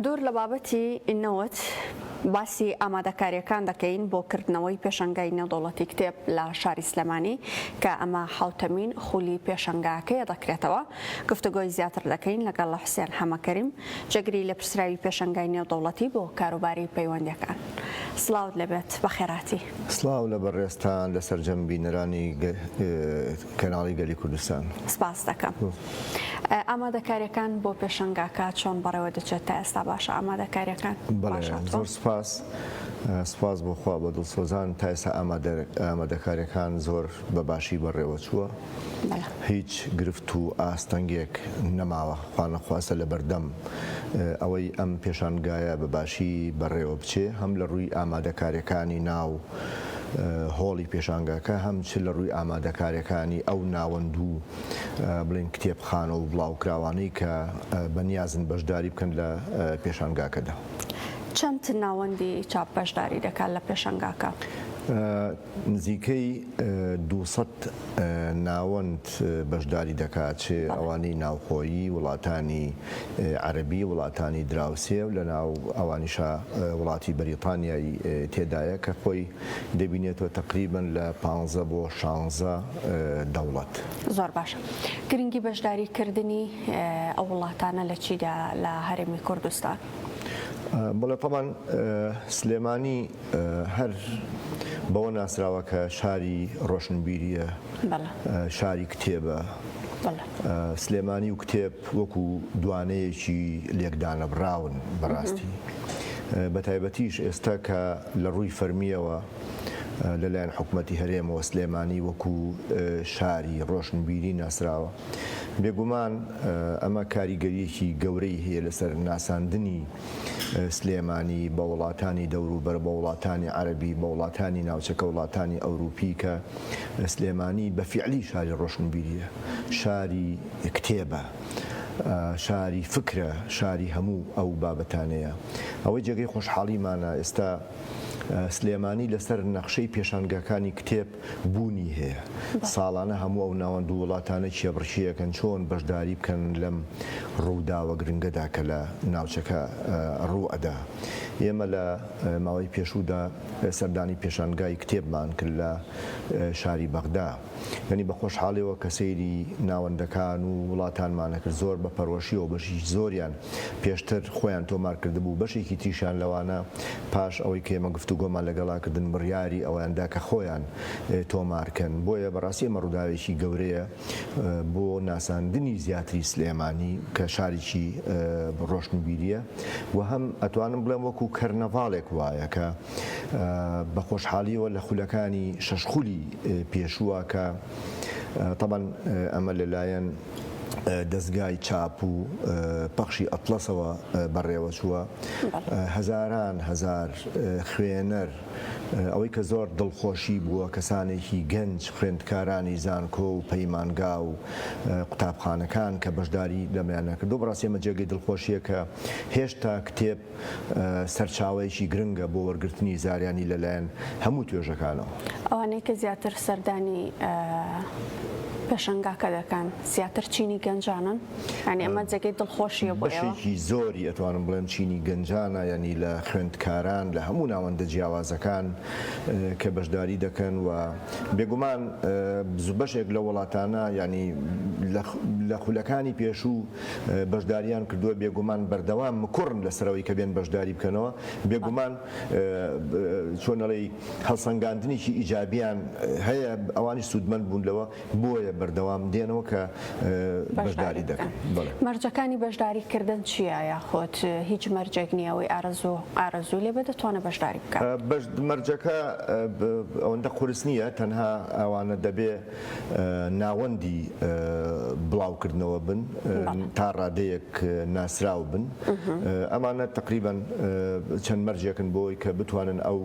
دوور لە بابەتی نەوت باسی ئامادەکاریەکان دەکەین بۆ کردنەوەی پێشەنگای نێودەوڵەتی کتێب لە شاری سلێمانی کە ئەمە حوتەمین خولی پێشەنگاکەیە دەکرێتەوە. گفتوگۆی زیاتر دەکەین لەگەڵ حوسێن حەمەکەریم جێگری لە پرسراوی پێشەنگای نێودەوڵەتی بۆ کاروباری پەیوەندیەکان. سڵاوت لەبێت بەخێراتی. سڵاو لە بەڕێستان لەسەر جەمبینەرانی کەناڵی گەلی کوردستان. سپاس دەکەم. ئامادەکاریەکان بۆ پێشەنگاکە چۆن بەڕێوە دەچێت تا ئێستا باشە ئامادەکاریەکان؟ زۆر سپاس بۆخوا بە دڵسۆزان تا ئێستا ئامادەکاریەکان زۆر بەباشی بەڕێوە چووە. هیچ گرفت و ئاستەنگێک نەماوە، خوا نەخواستە لە بەردەم ئەوەی ئەم پێشانگایە بەباشی بەڕێوە بچێ، هەم لە ڕووی ئامادەکاریەکانی ناو هۆڵی پێشانگاکە، هەم چ لە ڕووی ئامادەکاریەکانی ئەو ناوەند و بڵین کتێبخانە و بڵاوکراوانەی کە بەنیازن بەشداری بکەن لە پێشانگاکەدا. چەند ناوەندی چاپ بەشداری دەکات لە پێشەنگاکە؟ نزیکەی 200 ناوەند بەشداری دەکات، چێ ئەوانی ناوخۆیی، وڵاتانی عەرەبی، وڵاتانی دراوسێ و لە ناو ئەوانیشە وڵاتی بەریتانیایی تێدایە کە خۆی دەبینێتەوە تقریبن لە 15 بۆ 16 دەوڵەت. زۆر باشە. گرنگی بەشداریکردنی ئەو وڵاتانە لە چیدا لە هەرێمی کوردستان؟ بەڵێ طبعاً سلێمانی هەر بەوە ناسراوە کە شاری ڕۆشنبیریە، شاری کتێبە. سلێمانی و کتێب وەکو دوانەیەکی لێکدانەبراون بەڕاستی، بە تایبەتیش ئێستا کە لە ڕووی فەرمیەوە لەلایەن حکوومەتی هەرێمەوە سلێمانی وەکو شاری ڕۆشنبیری ناسراوە. بێگومان ئەمە کاریگەریەکی گەورەی هەیە لەسەر ناساندنی سلێمانی بە وڵاتانی دەوروبەر، بە وڵاتانی عەرەبی، بە وڵاتانی ناوچەکە، وڵاتانی ئەوروپی کە سلێمانی بە فیعلی شاری ڕۆشنبیریە، شاری کتێبە، شاری فکرە، شاری هەموو ئەو بابەتانەیە. ئەوەی جێگەی خۆشحاڵیمانە ئێستا سلێمانی لەسەر نەخشەی پێشانگاکانی کتێب بوونی هەیە. ساڵانە هەموو ئەو ناوەند و وڵاتانە کێبڕشیەکەن چۆن بەشداری بکەن لەم ڕووداوە گرنگەدا کە لە ناوچەکە ڕوو ئەدا. ئێمە لە ماوەی پێشوودا سەردانی پێشانگای کتێبمان کرد لە شاری بەغدا، یعنی بە خۆشحاڵیەوە کە سەیری ناوەندەکان و وڵاتانمانە کرد. زۆر بە پەرۆشیەوە بەشی زۆریان پێشتر خۆیان تۆمار کردبوو، بەشێکی تیشان لەوانە پاش ئەوەی کە ئێمە گفتوگۆمان لەگەڵاکردن بڕیاری ئەوەیاندا کە خۆیان تۆمارکەن. بۆیە بەڕاستی ئەمە ڕووداوێکی گەورەیە بۆ ناساندنی زیاتری سلێمانی کە شارێکی ڕۆشنبیریە، و هەم ئەتوانم بڵێم وەکو کەرنەڤاڵێک وایە کە بە خۆشحاڵیەوە لە خولەکانی شەشخولی پێشووە کە طبعاً ئەمە لەلایەن دەستگای چاپ و پەخشی ئەتڵەسەوە بەڕێوە چووە. هەزاران هەزار خوێنەر، ئەوەی کە زۆر دڵخۆشی بووە، کەسانێکی گەنج، خوێندکارانی زانکۆ و پەیمانگا و قوتابخانەکان کە بەشداری لەمەیان نەکردو. بەڕاستی ئەمە جێگەی دڵخۆشیە کە هێشتا کتێب سەرچاوەیەکی گرنگە بۆ وەرگرتنی زاریانی لەلایەن هەموو توێژەکانەوە. ئەوانەی کە زیاتر سەردانی پێشەنگاکە دەکەن زیاتر چینی گەنجانن، ینی ئەمە جێگەی دڵخۆشیە بۆ ئێوە؟ بەشێکی زۆری ئەتوانم بڵێم چینی گەنجانە، ینی لە خوێندکاران، لە هەموو ناوەندە جیاوازەکان کە بەشداری دەکەن، و بێگومان بەشێک لە وڵاتانە ینی لە خولەکانی پێشوو بەشداریان کردووە، بێگومان بەردەوام مکوڕن لەسەرەوەی کە بێن بەشداری بکەنەوە. بێگومان چۆنەڵی هەڵسەنگاندنێکی ئیجابیان هەیە، ئەوانی سوودمەند بوون لەوە، بۆیە بەردەوام دێنەوە کە بەشداری دەکەن. مەرجەکانی بەشداریکردن چییە؟ یاخۆت هیچ مەرجێک نییەوەی ئارەزوو لێ بێ دەتوانە بەشداری بکات؟ مەرجەکە ئەوەندە قورس نییە، تەنها ئەوانە دەبێ ناوەندی بڵاوکردنەوە بن، تا ڕادەیەک ناسراو بن. ئەمانە تقریباً چەند مەرجێکن بۆی کە بتوانن ئەو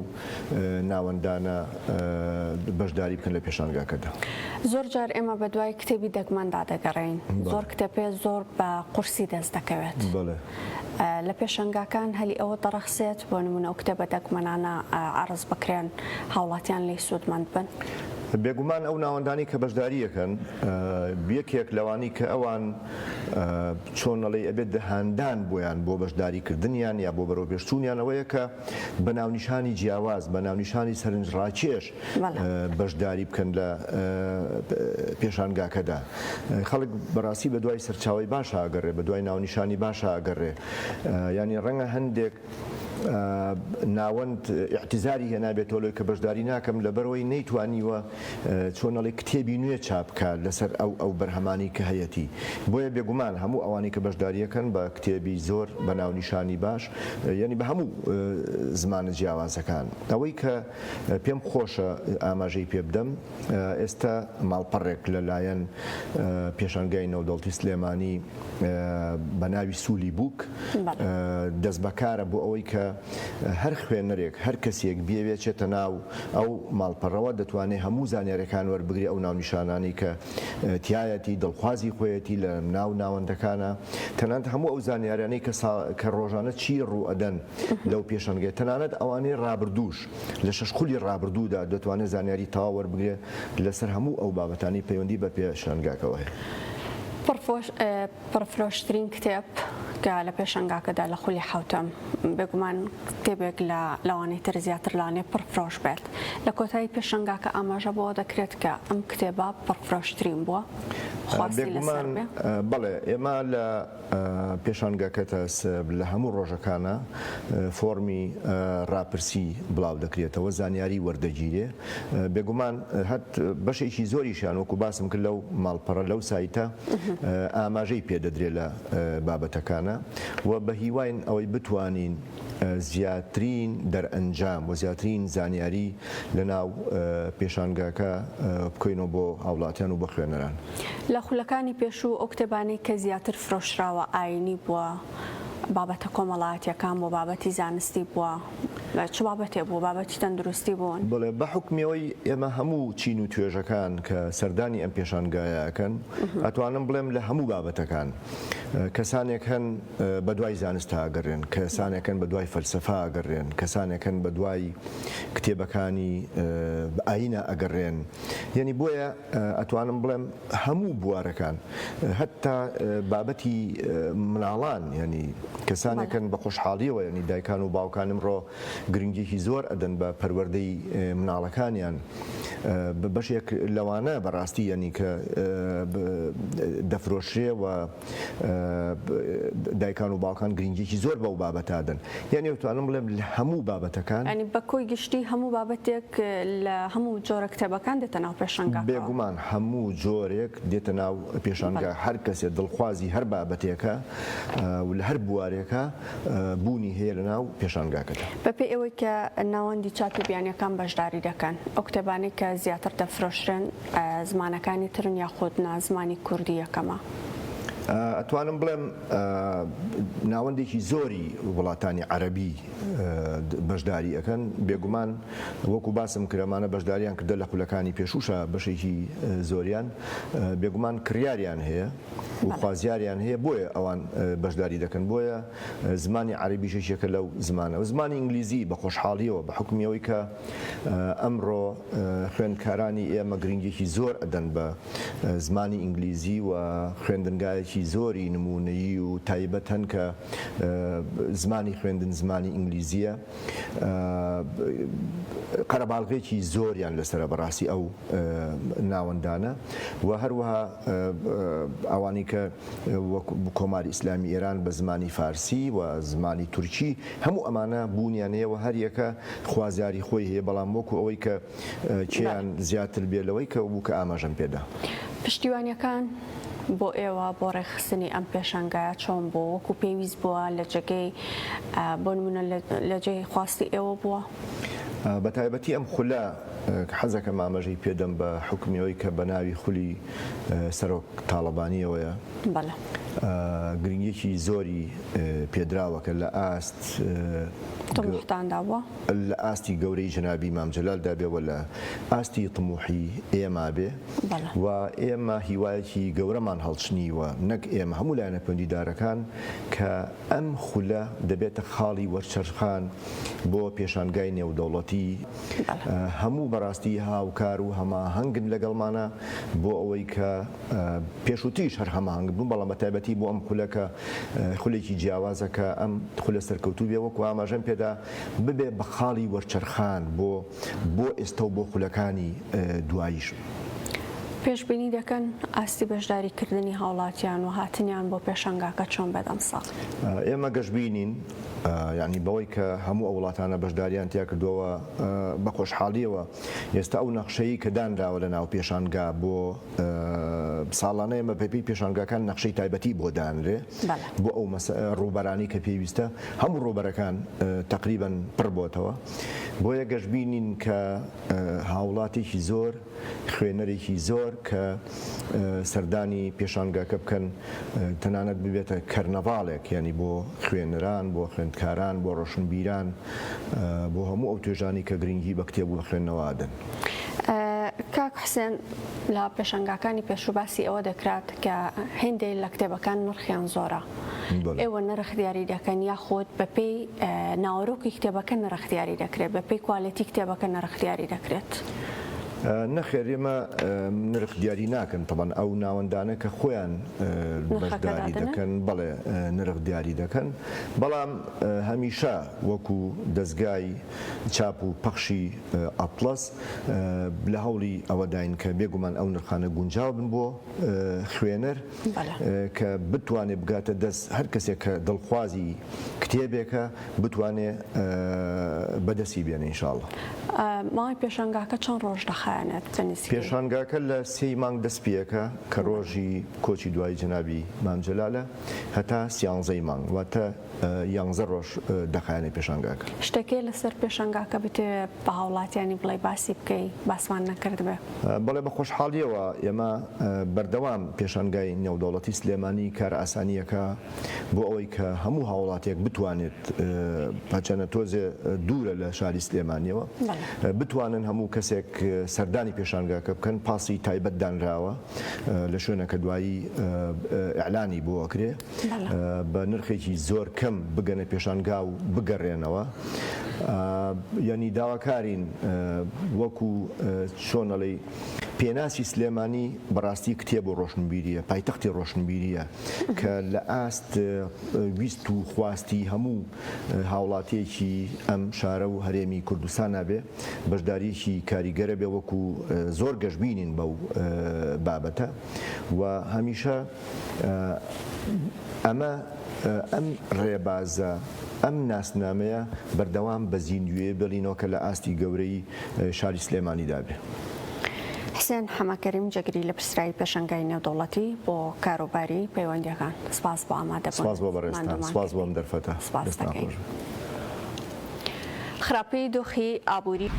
ناوەندانە بەشداری بکەن لە پێشانگاکەدا. زۆر جار ئێمە بە دوای کتێبی دەگمەندا دەگەڕین، زۆر کتێبێ زۆر بە قورسی دەست دەکەوێت. لە پێشەنگاکان هەلی ئەوە دەڕەخسێت بۆ نمونە ئەو کتێبە دەگمەنانە عەرز بکرێن هاوڵاتیان لێی سوودمەند بن؟ بێگومان ئەو ناوەندانی کە بەشداریەکەن یەکێک لەوانی کە ئەوان چۆنەڵی ئەبێت دەهاندان بۆیان بۆ بەشداریکردنیان یا بۆ بەرەو پێشچوونیانەوەیە کە بە ناونیشانی جیاواز بە ناونیشانی سەرنجڕاکێش بەشداری بکەن لە پێشانگاکەدا. خەڵک بەڕاستی بە دوای سەرچاوی باش ئاگەڕێ، بە دوای ناونیشانی باش ئاگەڕێ، ینی ڕەنگە هەندێک ناوەند اعتزاری هێنابێتەوە کە بەشداری ناکەم لەبەرەوەی نەیتوانیوە چۆنەڵی کتێبی نوێ چاپکە لەسەر ئەو بەرهەمانی کە هەیەی. بۆیە بێگومان هەموو ئەوانی کە بەشداریەکەن بە کتێبی زۆر بە ناونیشانی باش، یعنی بە هەموو زمانە جیاوازەکان. ئەوەی کە پێم خۆشە ئاماژەی پێ بدەم، ئێستا ماڵپەڕێک لەلایەن پێشانگای نێودەوڵەتی سلێمانی بە ناوی سولی بووک دەست بەکارە بۆ ئەوەی کە هەر خوێنەرێک هەر کەسێک بێوێچێتە ناو ئەو ماڵپەڕەوە دەتوانێت هەموو زانیاریەکان وەربگری ئەو ناونیشانانی کە تایەتی دڵخوازی خۆیەتی لە ناو ناوەندەکانە، تەنانەت هەموو ئەو زانیاریانەی کە ڕۆژانە چی ڕوئەدەن لەو پێشەنگێت، تەنانەت ئەوانەی ڕابردووش لە شەشخولی ڕابردوودا دەتوانێت زانیاری تەواو وەربگرێ لەسەر هەموو ئەو بابەتانی پەیوەندی بە پێشەنگاکەوە هەیە. پڕفرۆشترین کتێب کە لە پێشەنگاکەدا لە خولی حوتەم بێگومان کتێبێک لە لەوانەی تر زیاتر لانێ پڕفرۆش بێت، لە کۆتایی پێشەنگاکە ئاماژە بۆ دەکرێت کە ئەم کتێبە پڕفرۆشترین بووە؟ بێگومان بەڵێ ئێمە لە پێشانگاکەتە لە هەموو ڕۆژەکانە فۆرمی ڕاپرسی بڵاو دەکرێتەوە، زانیاری وەردەگیرێ. بێگومان هەت بەشێکی زۆریشیان وەکو باسم کرد لەو ماڵپەڕە لەو سایتە ئاماژەی پێدەدرێت لە بابەتەکانە و بە هیواین ئەوەی بتوانین زیاترین دەرئەنجام و زیاترین زانیاری لە ناو پێشانگاکە بکەینەوە بۆ هاوڵاتیان و بە خوێنەران. لە خولەکانی پێشوو ئەو کتێبانەی کە زیاتر فرۆشراوە ئاینی بووە، بابەتە کۆمەڵایەتیەکان بۆ بابەتی زانستی بووە، چ بابەتێ بوو؟ بابەتی تەندروستی بوون؟ بڵێ بە حکمیەوەی ئێمە هەموو چین و توێژەکان کە سەردانی ئەم پێشانگایەکەن ئەتوانم بڵێم لە هەموو بابەتەکان کەسانێک هەن بە دوای زانست ئاگەڕێن، کەسانێکن بە دوای فەلسەفا ئاگەڕێن، کەسانێکن بە دوای کتێبەکانی ئاینە ئەگەڕێن. یعنی بۆیە ئەتوانم بڵێم هەموو بوارەکان، هەتا بابەتی مناڵان، ینی کەسانێکن بە خۆشحاڵیەوە، ینی دایکان و باوکان ئەمڕۆ گرنگێکی زۆر ئەدەن بە پەروەردەی مناڵەکانیان. بەشێک لەوانە بەڕاستی ینی کە دەفرۆشێ و دایکان و باوکان گرنگێکی زۆر بەو بابەتادن. یعنی توانم بڵێم لە هەموو بابەتەکان، ینی بە کۆی گشتی هەموو بابەتێک لە هەموو جۆرە کتێبەکان دێتە ناو پێشەنگا. بێگومان هەموو جۆرێک دێتە ناو پێشەنگا، هەر کەسێک دڵخوازی هەر بابەتێکە و لە هەر بوارێکە بوونی هەیە لە ناو پێشەنگاکەدا. بەپێی ئەوەی کە ناوەندی چاپی بیانیەکان بەشداری دەکەن، ئەو کتێبانەی کە زیاتر دەفرۆشرن زمانەکانی ترن یاخود زمانی کوردی یەکەمە؟ ئەتوانم بڵێم ناوەندێکی زۆری وڵاتانی عەرەبی بەشداری ئەەکەن. بێگومان وەکو باسم کرەمانە بەشداریان کردە لە خولەکانی پێشوشە بەشێکی زۆریان، بێگومان کڕیاریان هەیە و خوازیاریان هەیە، بۆیە ئەوان بەشداری دەکەن. بۆیە زمانی عەرەبی شێکێکە لەو زمانە و زمانی ئینگلیزی بە خۆشحاڵیەوە بە حکمیەوەی کە ئەمڕۆ خوێندکارانی ئێمە گرنگێکی زۆر ئەدەن بە زمانی ئینگلیزی و خوێندنگایەکی زۆری نمونەیی و تایبەتەن کە زمانی خوێندن زمانی ئینگلیزیە. قەرەباڵغێکی زۆریان لەسرە بەڕاستی ئەو ناوەندانە و هەروەها ئەوانی کە کۆماری ئیسلامی ئێران بە زمانی فارسی و زمانی تورکی هەموو ئەمانە بوونیانەیەوە هەر یەکە خوازیاری خۆی هەیە، بەڵام وەکو ئەوەی کە کێیان زیاتر بێلەوەی کە بوو کە ئاماژەم پێدا. پشتیوانیەکان بۆ ئێوە بۆ ڕێخستنی ئەم پێشەنگایە چۆن بوو؟ وەکو پێویست بووە لە جێگەی بۆ نمونە لە جێی خواستی ئێوە بووە؟ بە تایبەتی ئەم خولە حەزەکە ئاماژەی پێدەم بە حکمیەوەی کە بە ناوی خولی سەرۆک تاڵەبانیەوەیە. بەڵێ گرنگێکی زۆری پێدراوە کە لە ئاست تموحتانداوە، لە ئاستی گەورەی جەنابی مام جەلالدا بێەوە لە ئاستی تموحی ئێمە بێ و ئێمە هیوایەکی گەورەمان هەڵچنیوە، نەک ئێمە هەموو لایەنە پەیوەندیدارەکان کە ئەم خولە دەبێتە خاڵی وەرچەرخان بۆ پێشانگای نێودەوڵەتی. هەموو هەموو بەڕاستی هاوکار و هەماهەنگن لەگەڵمانە بۆ ئەوەی کە پێشووتیش هەر هەماهەنگ بوون بەڵام بەتایبەتی بۆ ئەم خولەکە خولێکی جیاوازەکە ئەم خولە سەرکەوتوو بێ وەکو ئاماژەم پێدا ببێ بە خاڵی وەرچەرخان بۆ ئێستا و بۆ خولەکانی دواییش. پێشبینی دەکەن ئاستی بەشداریکردنی هاوڵاتیان و هاتنیان بۆ پێشەنگاکە چۆن بەدەم ساڵ؟ ئێمە گەشتبینین یعنی بەوەی کە هەموو ئەو وڵاتانە بەشداریان تیا کردووە بە خۆشحاڵیەوە ئێستا ئەو نەخشەیە کە دانراوە لە ناو پێشانگا بۆ ساڵانە ئێمە پێی پێشانگاکان نەخشەی تایبەتی بۆ دانرێ بۆ ئەو ڕووبەرانی کە پێویستە هەموو ڕووبەرەکان تقریباً پڕ بۆتەوە بۆیە گەشتبینین کە هاوڵاتێکی زۆر خوێنەرێکی زۆر کە سەردانی پێشانگاکە بکەن تەنانەت ببێتە کەرنەڤاڵێک ینی بۆ خوێنەران بۆ خوێندکاران بۆ ڕۆشنبیران بۆ هەموو ئەو توێژانی کە گرنگی بە کتێب و بە خوێندنەوەدەن. کاک حسێن لە پێشەنگاکانی پێشوباسی ئەوە دەکرات کە هێندێک لە کتێبەکان نرخیان زۆرە ئێوە نرخ دیاری دەکەن یاخۆت بەپێی ناوەڕۆکی کتێبەکە نرخ دیاری دەکرێت بەپێی کواڵەتی کتێبەکە نرخ دیاری دەکرێت. نەخێر ئێمە نرخ دیاری ناکەن تەبەن ئەو ناوەندانە کە خۆیان بەشداری دەکەن بەڵێ نرخ دیاری دەکەن بەڵام هەمیشە وەکو دەستگای چاپ و پەخشی ئەتڵەس لە هەوڵی ئەوە داین کە بێگومان ئەو نرخانە گونجاو بن بۆ خوێنەر کە بتوانێت بگاتە دەست هەر کەسێک کە دڵخوازی کتێبێکە بتوانێت بەدەستی بێنێ ئینشاڵڵا. ماوەی پێشەنگاکە چەند ڕۆژ دەخایەنێت؟ پێشانگاکە لە 3 مانگ دەست پێەکە کە ڕۆژی کۆچی دوای جنابی مام جەلالە هەتا 13 مانگ واتە 11 ڕۆژ دەخایەنێ پێشانگاکە. شتێکی لەسەر پێشەنگاکە بتێ بە هاوڵاتیانی بڵێ باسی بکەی باسمان نەکرد بێ؟ بەڵێ بە خۆشحاڵیەوە ئێمە بەردەوام پێشانگای نێودەوڵەتی سلێمانی کار ئاسانیەکە بۆ ئەوەی کە هەموو هاوڵاتێک بتوانێت بەچەنە تۆزێ دوورە لە شاری سلێمانیەوە بتوانن هەموو کەسێک سەردانی پێشانگاکە بکەن پاسی تایبەت دانراوە لە شوێنەکە دوایی ئەعلانی بۆ ئەکرێ بە نرخێکی زۆر کەم بگەنە پێشانگا و بگەڕێنەوە یعنی داواکارین وەکو چۆنەڵی پێناسی سلێمانی بەڕاستی کتێب و ڕۆشنبیریە پایتەختی ڕۆشنبیریە کە لە ئاست ویست و خواستی هەموو هاوڵاتیەکی ئەم شارە و هەرێمی کوردستان نابێ بەشداریەکی کاریگەرە بێ وەکو زۆر گەشتبینین بەو بابەتە و هەمیشە ئەم ڕێبازە ئەم ناسنامەیە بەردەوام بە زیندوێ بڵینەوە کە لە ئاستی گەورەی شاری سلێمانی دابێ. حسێن حەماکەریم جەگری لە پرسرایی پێشەنگای نێودەوڵەتی بۆ کاروباری پەیوەندیەکان سپاس بۆ ئامادەبوون. سپاس بۆ بەڕێستان سپاس بۆم دەرفەتە. خراپەی دۆخی ئابووری